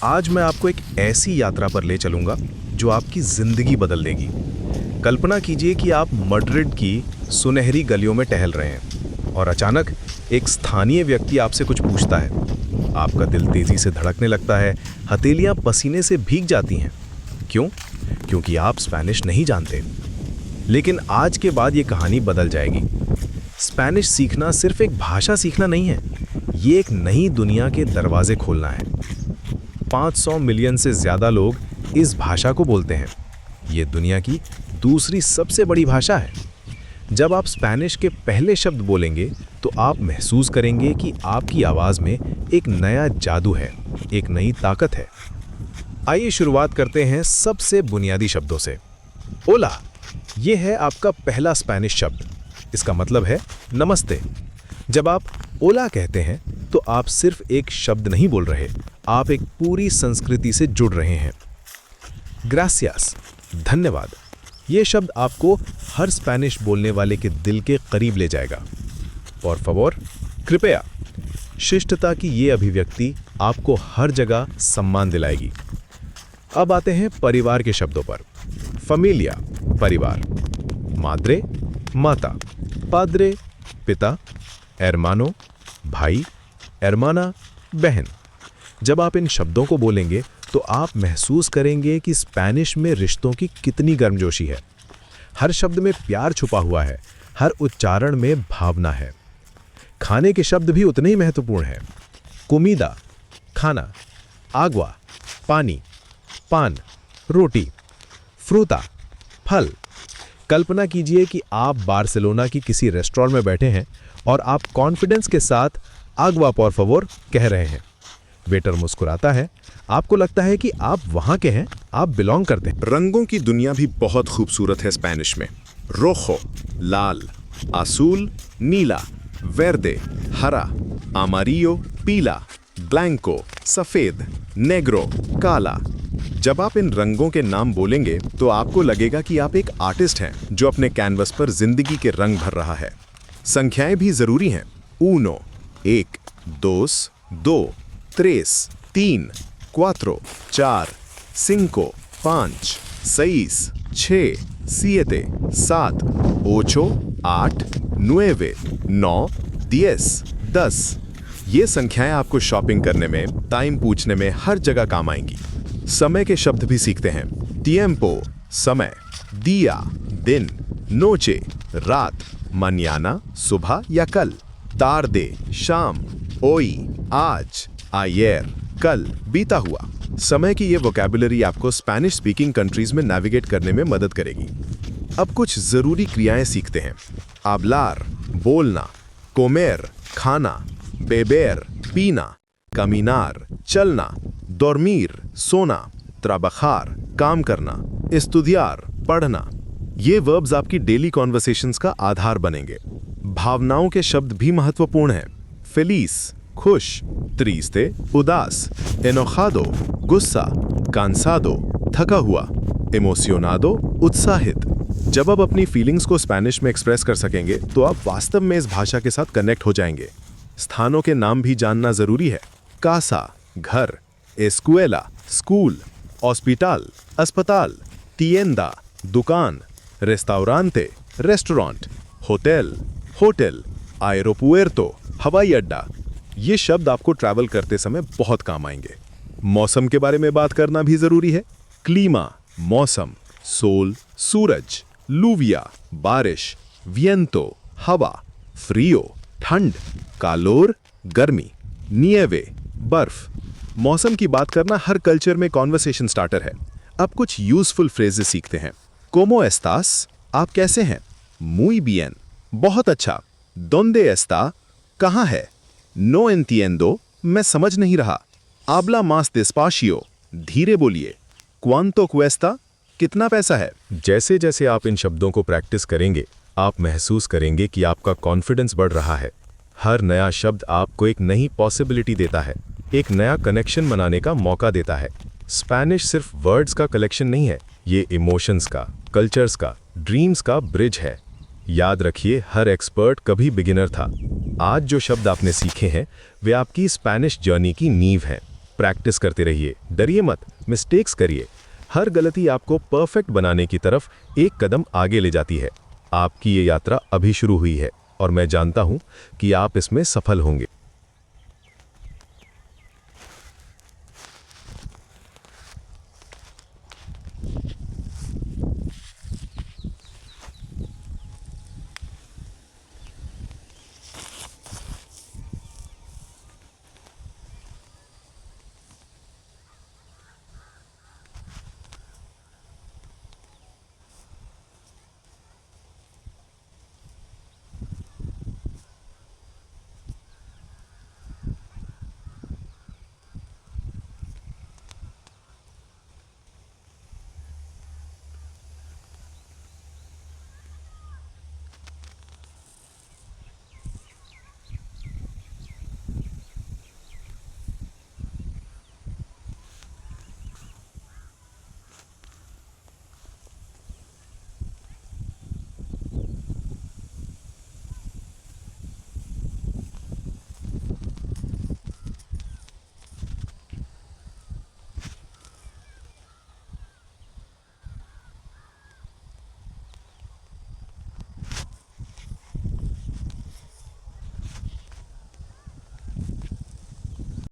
आज मैं आपको एक ऐसी यात्रा पर ले चलूंगा जो आपकी जिंदगी बदल देगी। कल्पना कीजिए कि आप मैड्रिड की सुनहरी गलियों में टहल रहे हैं और अचानक एक स्थानीय व्यक्ति आपसे कुछ पूछता है। आपका दिल तेजी से धड़कने लगता है, हथेलियां पसीने से भीग जाती हैं। क्यों? क्योंकि आप स्पेनिश नहीं जानते। लेकिन आज के बाद ये कहानी बदल जाएगी। स्पेनिश सीखना सिर्फ एक भाषा सीखना नहीं है, ये एक नई दुनिया के दरवाजे खोलना है। 500 मिलियन से ज़्यादा लोग इस भाषा को बोलते हैं। ये दुनिया की दूसरी सबसे बड़ी भाषा है। जब आप स्पेनिश के पहले शब्द बोलेंगे तो आप महसूस करेंगे कि आपकी आवाज़ में एक नया जादू है, एक नई ताकत है। आइए शुरुआत करते हैं सबसे बुनियादी शब्दों से। ओला, ये है आपका पहला स्पेनिश शब्द। इसका मतलब है नमस्ते। जब आप ओला कहते हैं तो आप सिर्फ एक शब्द नहीं बोल रहे, आप एक पूरी संस्कृति से जुड़ रहे हैं। ग्रासियास, धन्यवाद, ये शब्द आपको हर स्पेनिश बोलने वाले के दिल के करीब ले जाएगा। por favor, कृपया, शिष्टता की ये अभिव्यक्ति आपको हर जगह सम्मान दिलाएगी। अब आते हैं परिवार के शब्दों पर। फैमिलिया, परिवार। माद्रे, माता। पाद्रे, पिता। एरमानो, भाई। एरमाना, बहन। जब आप इन शब्दों को बोलेंगे तो आप महसूस करेंगे कि स्पेनिश में रिश्तों की कितनी गर्मजोशी है। हर शब्द में प्यार छुपा हुआ है, हर उच्चारण में भावना है। खाने के शब्द भी उतने ही महत्वपूर्ण हैं। कोमिदा, खाना। आगवा, पानी। पान, रोटी। फ्रूता, फल। कल्पना कीजिए कि आप बार्सिलोना की किसी रेस्टोरेंट में बैठे हैं और आप कॉन्फिडेंस के साथ आगवा por favor कह रहे हैं। वेटर मुस्कुराता है, आपको लगता है कि आप वहां के हैं, आप बिलोंग करते हैं। रंगों की दुनिया भी बहुत खूबसूरत है स्पेनिश में। रोखो, लाल। आसूल, नीला। वेर्दे, हरा। अमारियो, पीला। ब्लैंको, सफेद। नेग्रो, काला। जब आप इन रंगों के नाम बोलेंगे तो आपको लगेगा कि आप एक आर्टिस्ट हैं जो अपने कैनवस पर जिंदगी के रंग भर रहा है। संख्याएं भी जरूरी हैं। ऊनो, 1, 2, 2, 3, 3, 4, 4, 5, 5, 6, 6, 7, 7, 8, 8, 9, 9, 10, 10। ये संख्याएं आपको शॉपिंग करने में, टाइम पूछने में हर जगह काम आएंगी। समय के शब्द भी सीखते हैं। tiempo, समय। दिया, दिन। नोचे, रात। मनियाना, सुबह या कल। तार्दे, शाम। ओई, आज। आयर, कल, बीता हुआ। समय की ये वोकैबुलरी आपको स्पेनिश स्पीकिंग कंट्रीज में नेविगेट करने में मदद करेगी। अब कुछ जरूरी क्रियाएं सीखते हैं। hablar, बोलना। comer, खाना। beber, पीना। caminar, चलना। dormir, सोना। trabajar, काम करना। estudiar, पढ़ना। ये वर्ब्स आपकी डेली कॉन्वर्सेशंस का आधार बनेंगे। भावनाओं के शब्द भी महत्वपूर्ण हैं। feliz, खुश। triste, उदास। enojado, गुस्सा। cansado, थका हुआ। emocionado, उत्साहित। जब आप अपनी फीलिंग्स को स्पेनिश में एक्सप्रेस कर सकेंगे तो आप वास्तव में इस भाषा के साथ कनेक्ट हो जाएंगे। स्थानों के नाम भी जानना जरूरी है। casa, घर। escuela, school. हॉस्पिटल, अस्पताल। tienda, दुकान। रेस्टोरेंटे, रेस्टोरेंट। Hotel, hotel. aeropuerto, हवाई अड्डा। ये शब्द आपको ट्रैवल करते समय बहुत काम आएंगे। मौसम के बारे में बात करना भी जरूरी है। क्लीमा, मौसम। सोल, सूरज। लूविया, बारिश। वियंतो, हवा। फ्रियो, ठंड। कालोर, गर्मी। निएवे, बर्फ। मौसम की बात करना हर कल्चर में कॉन्वर्सेशन स्टार्टर है। अब कुछ यूजफुल फ्रेजेस सीखते हैं। कोमो एस्तास, आप कैसे हैं। muy bien, बहुत अच्छा। donde está, कहाँ है। no entiendo, मैं समझ नहीं रहा। habla más despacio, धीरे बोलिए। cuánto cuesta, कितना पैसा है। जैसे जैसे आप इन शब्दों को प्रैक्टिस करेंगे, आप महसूस करेंगे कि आपका कॉन्फिडेंस बढ़ रहा है। हर नया शब्द आपको एक नई पॉसिबिलिटी देता है, एक नया कनेक्शन बनाने का मौका देता है। स्पेनिश सिर्फ वर्ड्स का कलेक्शन नहीं है, ये इमोशंस का, कल्चर्स का, ड्रीम्स का ब्रिज है। याद रखिए, हर एक्सपर्ट कभी बिगिनर था। आज जो शब्द आपने सीखे हैं वे आपकी स्पेनिश जर्नी की नींव हैं। प्रैक्टिस करते रहिए, डरिए मत, मिस्टेक्स करिए। हर गलती आपको परफेक्ट बनाने की तरफ एक कदम आगे ले जाती है। आपकी ये यात्रा अभी शुरू हुई है और मैं जानता हूं कि आप इसमें सफल होंगे।